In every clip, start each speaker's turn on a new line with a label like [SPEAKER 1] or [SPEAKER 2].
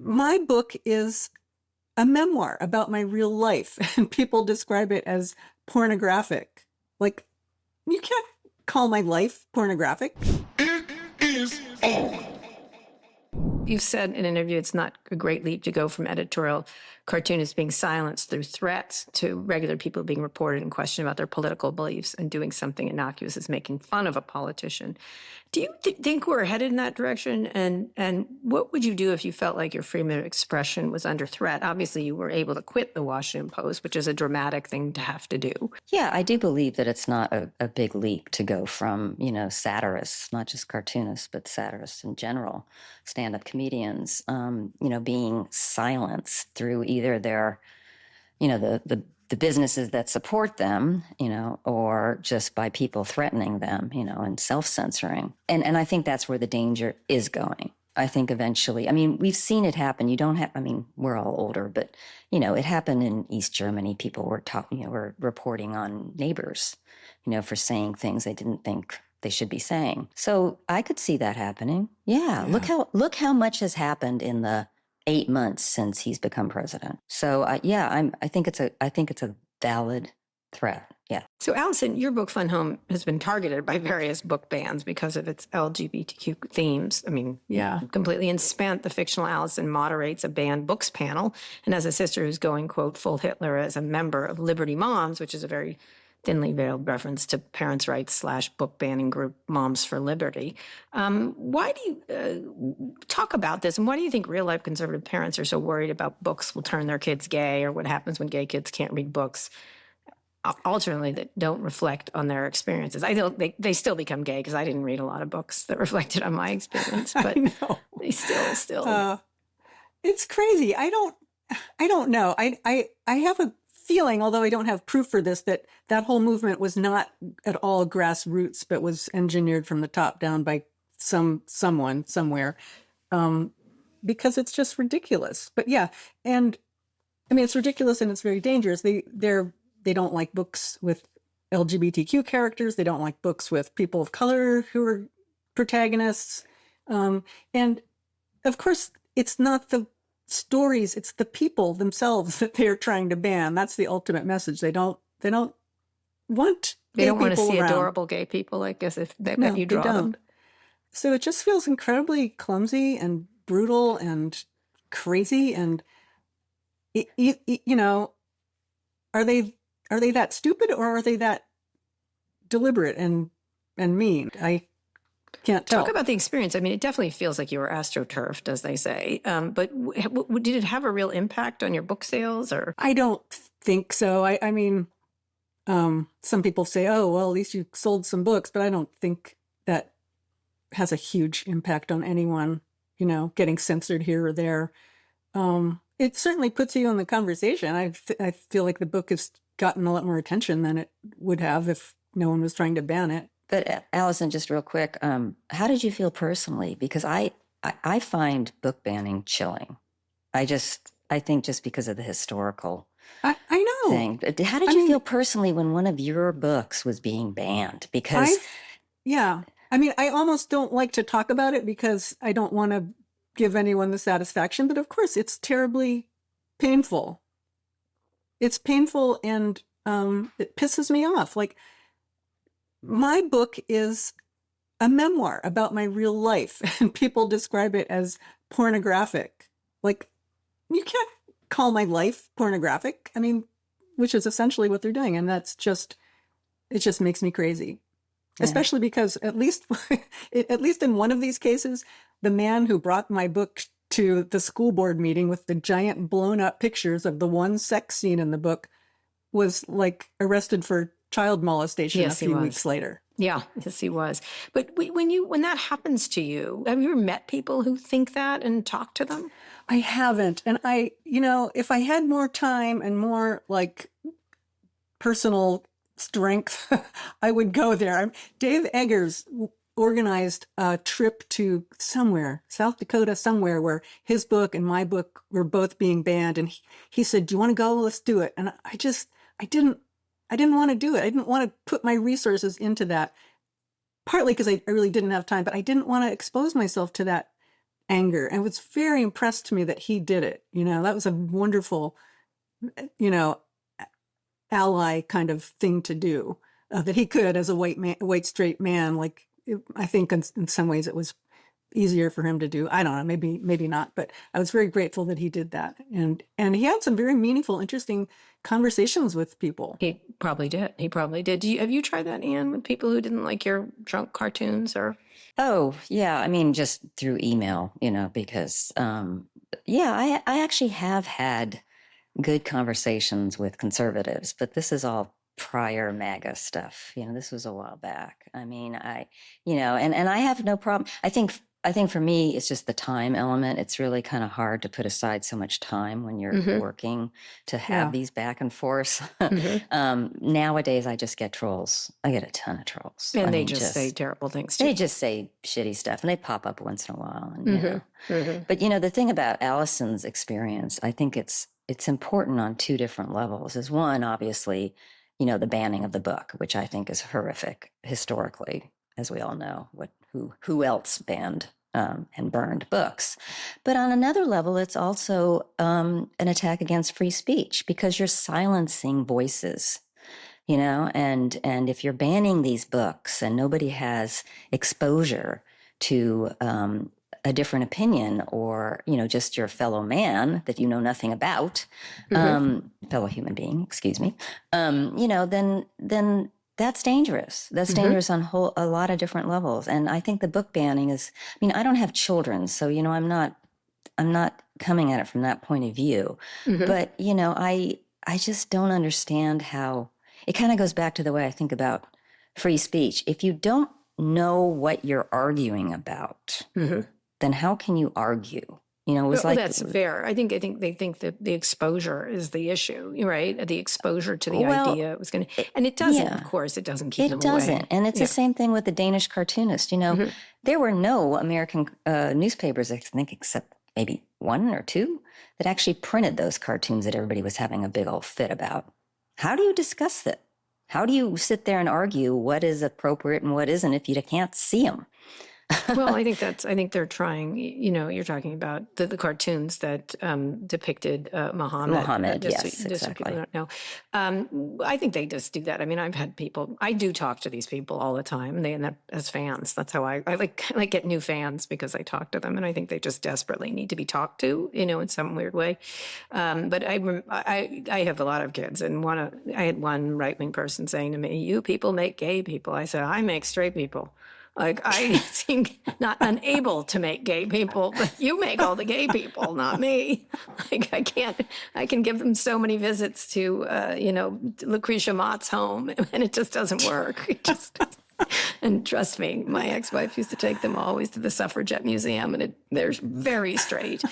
[SPEAKER 1] My book is a memoir about my real life, and people describe it as pornographic. Like, you can't call my life pornographic.
[SPEAKER 2] It is on.
[SPEAKER 3] You've said in an interview it's not a great leap to go from editorial cartoonists being silenced through threats to regular people being reported and questioned about their political beliefs and doing something innocuous as making fun of a politician. Do you think we're headed in that direction? And what would you do if you felt like your freedom of expression was under threat? Obviously, you were able to quit the Washington Post, which is a dramatic thing to have to do.
[SPEAKER 4] Yeah, I do believe that it's not a big leap to go from, satirists, not just cartoonists, but satirists in general, stand-up comedians, being silenced through either their, the businesses that support them, or just by people threatening them, and self-censoring. And I think that's where the danger is going. I think eventually, we've seen it happen. We're all older, but, it happened in East Germany. People were reporting on neighbors, for saying things they didn't think they should be saying. So I could see that happening. Yeah. Look how much has happened in the 8 months since he's become president. So I think it's a valid threat. Yeah.
[SPEAKER 3] So Alison, your book Fun Home has been targeted by various book bans because of its LGBTQ themes. Completely unspent. The fictional Alison moderates a banned books panel and has a sister who's going, quote, full Hitler as a member of Liberty Moms, which is a very thinly veiled reference to parents' rights / book banning group Moms for Liberty. Why do you talk about this? And why do you think real life conservative parents are so worried about books will turn their kids gay, or what happens when gay kids can't read books, alternately, that don't reflect on their experiences? I don't. They still become gay because I didn't read a lot of books that reflected on my experience, but they still.
[SPEAKER 1] It's crazy. I don't know. I have a feeling, although I don't have proof for this, that whole movement was not at all grassroots, but was engineered from the top down by someone somewhere, because it's just ridiculous. But yeah, and it's ridiculous and it's very dangerous. They don't like books with LGBTQ characters. They don't like books with people of color who are protagonists, and of course, it's not the stories, it's the people themselves that they're trying to ban. That's the ultimate message. They don't want
[SPEAKER 3] They don't want to see
[SPEAKER 1] around.
[SPEAKER 3] adorable gay people, I guess, if they
[SPEAKER 1] No,
[SPEAKER 3] let you draw
[SPEAKER 1] they don't.
[SPEAKER 3] them.
[SPEAKER 1] So it just feels incredibly clumsy and brutal and crazy. And are they that stupid, or are they that deliberate and mean? I can't tell.
[SPEAKER 3] Talk about the experience. It definitely feels like you were astroturfed, as they say. But did it have a real impact on your book sales? Or
[SPEAKER 1] I don't think so. Some people say, oh, well, at least you sold some books, but I don't think that has a huge impact on anyone, getting censored here or there. It certainly puts you in the conversation. I feel like the book has gotten a lot more attention than it would have if no one was trying to ban it.
[SPEAKER 4] But Alison, just real quick, how did you feel personally? Because I find book banning chilling. I think just because of the historical
[SPEAKER 1] I know
[SPEAKER 4] thing. But how did you feel personally when one of your books was being banned? Because
[SPEAKER 1] I almost don't like to talk about it because I don't want to give anyone the satisfaction. But of course, it's terribly painful. It's painful, and it pisses me off. Like, my book is a memoir about my real life, and people describe it as pornographic. Like, you can't call my life pornographic. Which is essentially what they're doing. And it just makes me crazy. Yeah. Especially because at least in one of these cases, the man who brought my book to the school board meeting with the giant blown up pictures of the one sex scene in the book was arrested for child molestation a few weeks later.
[SPEAKER 3] Yeah, yes, he was. But when that happens to you, have you ever met people who think that and talked to them?
[SPEAKER 1] I haven't. And if I had more time and more personal strength, I would go there. Dave Eggers organized a trip to somewhere, South Dakota, somewhere where his book and my book were both being banned. And he said, do you want to go? Let's do it. And I didn't want to do it. I didn't want to put my resources into that, partly because I really didn't have time, but I didn't want to expose myself to that anger. And it was very impressed to me that he did it. That was a wonderful, ally kind of thing to do, that he could as a white straight man. I think in some ways it was easier for him to do. I don't know, maybe not, but I was very grateful that he did that. And he had some very meaningful, interesting conversations with people.
[SPEAKER 3] He probably did. Have you tried that, Anne, with people who didn't like your drunk cartoons or?
[SPEAKER 4] Oh, yeah. I mean, just through email, because, I actually have had good conversations with conservatives, but this is all prior MAGA stuff. This was a while back. I mean, and I have no problem. I think for me, it's just the time element. It's really kind of hard to put aside so much time when you're working to have these back and forths. Nowadays, I just get trolls. I get a ton of trolls.
[SPEAKER 3] And they just say terrible things too.
[SPEAKER 4] They just say shitty stuff, and they pop up once in a while. And, But, the thing about Alison's experience, I think it's important on two different levels. Is one, obviously, the banning of the book, which I think is horrific historically, as we all know. Who else banned and burned books? But on another level, it's also an attack against free speech, because you're silencing voices, and if you're banning these books and nobody has exposure to a different opinion, or, just your fellow man that you know nothing about, fellow human being, excuse me, then that's dangerous. That's dangerous on a lot of different levels. And I think the book banning is, I don't have children, so, I'm not coming at it from that point of view. But, I just don't understand how, it kind of goes back to the way I think about free speech. If you don't know what you're arguing about, then how can you argue?
[SPEAKER 3] That's fair. I think they think that the exposure is the issue, right? The exposure to the idea it was going to, and it doesn't. Of course, it doesn't keep them away. It doesn't,
[SPEAKER 4] and it's the same thing with the Danish cartoonist. There were no American newspapers, I think, except maybe one or two, that actually printed those cartoons that everybody was having a big old fit about. How do you discuss it? How do you sit there and argue what is appropriate and what isn't if you can't see them?
[SPEAKER 3] Well, I think they're trying, you're talking about the cartoons that depicted Muhammad.
[SPEAKER 4] Yes, exactly.
[SPEAKER 3] People don't know. I think they just do that. I've had people, I do talk to these people all the time, and they end up as fans. That's how I like get new fans, because I talk to them, and I think they just desperately need to be talked to, in some weird way. But I have a lot of kids, and I had one right-wing person saying to me, "You people make gay people." I said, "I make straight people." I seem not unable to make gay people, but you make all the gay people, not me. I can give them so many visits to, Lucretia Mott's home, and it just doesn't work. And trust me, my ex-wife used to take them always to the Suffragette Museum, and they're very straight.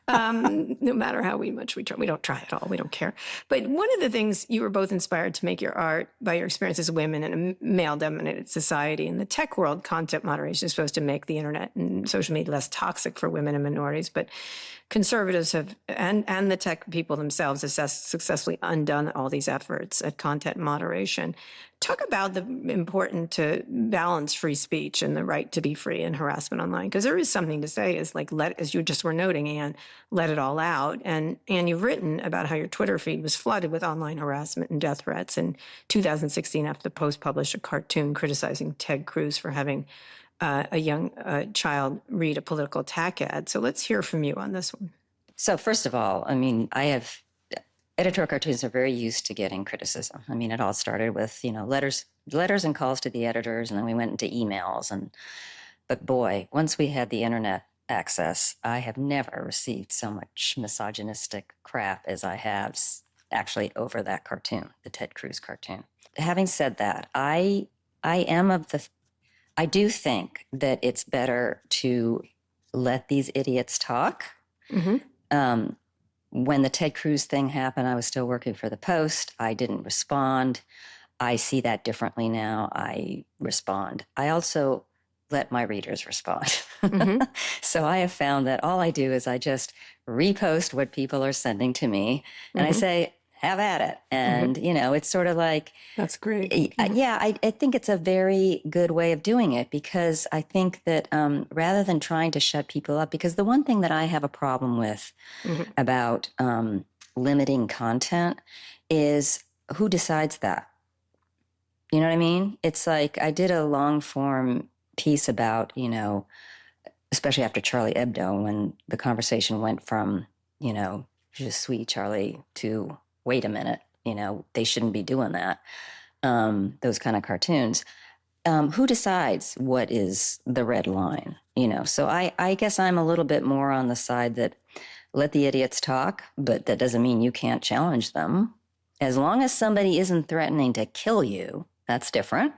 [SPEAKER 3] No matter how much we try, we don't try at all. We don't care. But one of the things, you were both inspired to make your art by your experience as women in a male-dominated society. In the tech world, content moderation is supposed to make the internet and social media less toxic for women and minorities, but conservatives have, and the tech people themselves, have successfully undone all these efforts at content moderation. Talk about the important to balance free speech and the right to be free and harassment online, because there is something to say, is as you just were noting, Anne, let it all out. And you've written about how your Twitter feed was flooded with online harassment and death threats. In 2016, after the Post published a cartoon criticizing Ted Cruz for having a young child read a political attack ad. So let's hear from you on this one.
[SPEAKER 4] So first of all, editorial cartoons are very used to getting criticism. It all started with, letters and calls to the editors, and then we went into emails. But boy, once we had the internet access, I have never received so much misogynistic crap as I have actually over that cartoon, the Ted Cruz cartoon. Having said that, I do think that it's better to let these idiots talk. When the Ted Cruz thing happened, I was still working for the Post. I didn't respond. I see that differently now. I respond. I also let my readers respond. So I have found that all I do is I just repost what people are sending to me. And I say, have at it. And, it's sort of like,
[SPEAKER 1] that's great.
[SPEAKER 4] I think it's a very good way of doing it, because I think that rather than trying to shut people up, because the one thing that I have a problem with about limiting content is who decides that? You know what I mean? It's like I did a long form piece about, especially after Charlie Hebdo, when the conversation went from, je suis Charlie to wait a minute, they shouldn't be doing that. Those kind of cartoons. Who decides what is the red line? So I guess I'm a little bit more on the side that let the idiots talk, but that doesn't mean you can't challenge them. As long as somebody isn't threatening to kill you, that's different.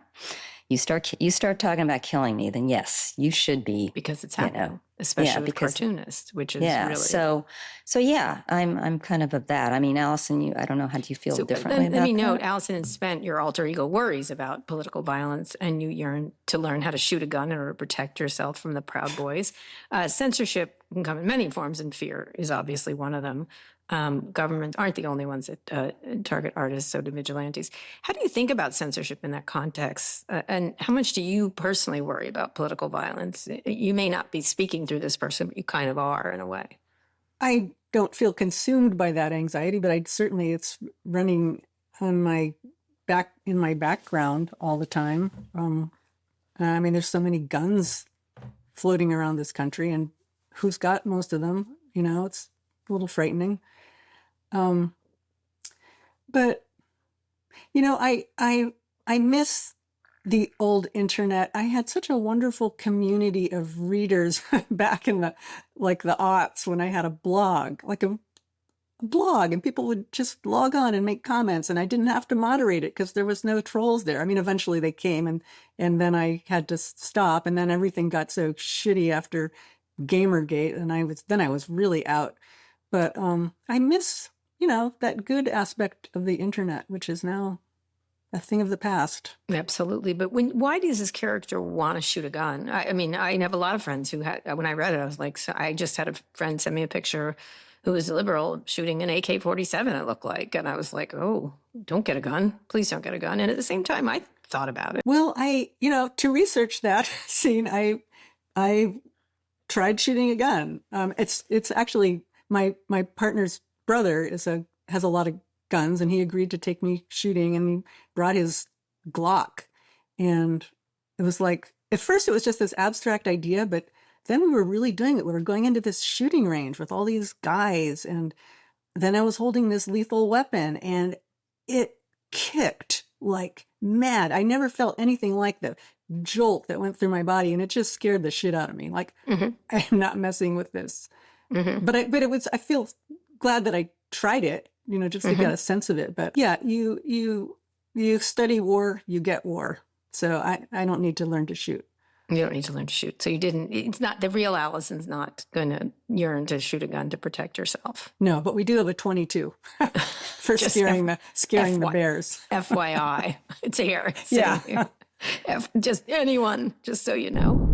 [SPEAKER 4] You start talking about killing me, then yes, you should be,
[SPEAKER 3] because it's happening, especially with cartoonists, which is really
[SPEAKER 4] So yeah, I'm kind of that. I mean, Alison, I don't know, how do you feel differently about that?
[SPEAKER 3] Let me note, Alison and Spent, your alter ego worries about political violence, and you yearn to learn how to shoot a gun in order to protect yourself from the Proud Boys. Censorship can come in many forms, and fear is obviously one of them. Governments aren't the only ones that target artists, so do vigilantes. How do you think about censorship in that context? And how much do you personally worry about political violence? You may not be speaking through this person, but you kind of are in a way.
[SPEAKER 1] I don't feel consumed by that anxiety, but it's running on my in my background all the time. I mean, there's so many guns floating around this country, and who's got most of them? It's a little frightening. But I miss the old internet. I had such a wonderful community of readers back in the aughts, when I had a blog, and people would just log on and make comments, and I didn't have to moderate it because there was no trolls there. I mean, eventually they came, and then I had to stop, and then everything got so shitty after Gamergate, and I was really out. But I miss, that good aspect of the internet, which is now a thing of the past.
[SPEAKER 3] Absolutely. But why does this character want to shoot a gun? I mean, I have a lot of friends who had, when I read it, I was like, so I just had a friend send me a picture who was a liberal shooting an AK-47, it looked like. And I was like, oh, don't get a gun. Please don't get a gun. And at the same time, I thought about it.
[SPEAKER 1] Well, to research that scene, I tried shooting a gun. It's actually my partner's brother has a lot of guns, and he agreed to take me shooting, and he brought his Glock. And it was like, at first it was just this abstract idea, but then we were really doing it. We were going into this shooting range with all these guys, and then I was holding this lethal weapon, and it kicked like mad. I never felt anything like the jolt that went through my body, and it just scared the shit out of me. Like, I'm not messing with this. But I feel glad that I tried it, just to get a sense of it. But yeah, you study war, you get war. So I don't need to learn to shoot.
[SPEAKER 3] You don't need to learn to shoot. So it's not, the real Alison's not going to yearn to shoot a gun to protect herself.
[SPEAKER 1] No, but we do have a 22 for scaring the bears.
[SPEAKER 3] FYI, it's here.
[SPEAKER 1] Yeah.
[SPEAKER 3] Just anyone, just so you know.